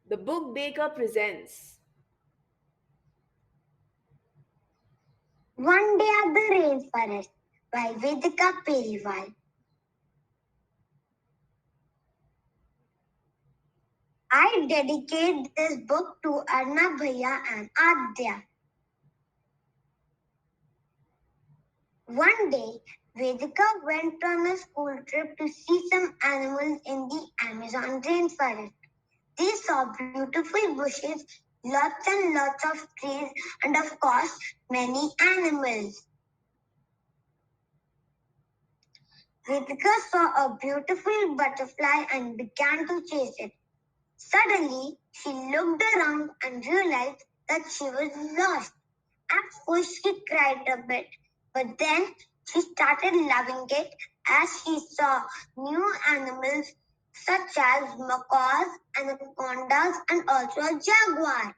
The Book Baker presents One Day at the Rainforest by Vedika Periwal. I dedicate this book to Arna Bhaiya and Adya. One day, Vedika went on a school trip to see some animals in the Amazon rainforest. They saw beautiful bushes, lots and lots of trees, and of course, many animals. Vedika saw a beautiful butterfly and began to chase it. Suddenly, she looked around and realized that she was lost. At first, she cried a bit, but then she started loving it as she saw new animals such as macaws, anacondas, and also a jaguar.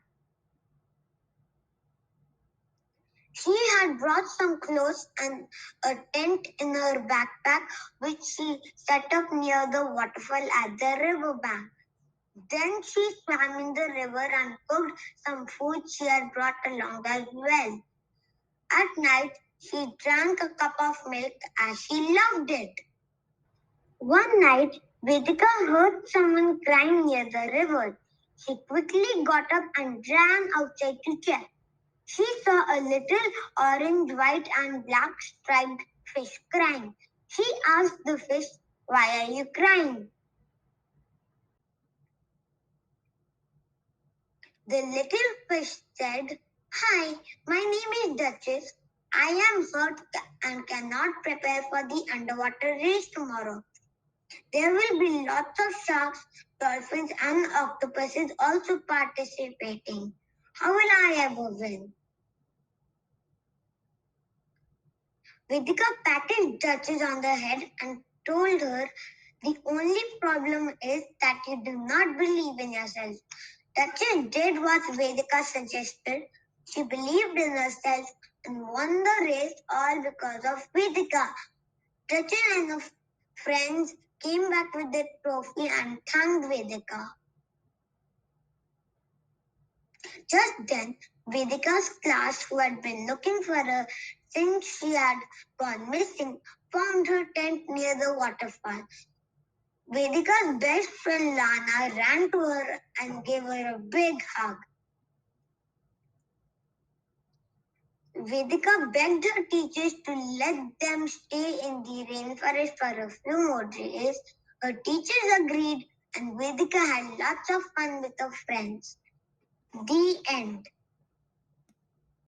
She had brought some clothes and a tent in her backpack, which she set up near the waterfall at the riverbank. Then she swam in the river and cooked some food she had brought along as well. At night, she drank a cup of milk as she loved it. One night, Vedika heard someone crying near the river. She quickly got up and ran outside to check. She saw a little orange, white, and black striped fish crying. She asked the fish, "Why are you crying?" The little fish said, "Hi, my name is Duchess. I am hurt and cannot prepare for the underwater race tomorrow. There will be lots of sharks, dolphins, and octopuses also participating. How will I ever win?" Vedika patted Duchess on the head and told her, "The only problem is that you do not believe in yourself." Duchess did what Vedika suggested. She believed in herself and won the race all because of Vedika. Duchess and her friends came back with the trophy and thanked Vedika. Just then, Vedika's class, who had been looking for her since she had gone missing, found her tent near the waterfall. Vedika's best friend Lana ran to her and gave her a big hug. Vedika begged her teachers to let them stay in the rainforest for a few more days. Her teachers agreed, and Vedika had lots of fun with her friends. The end.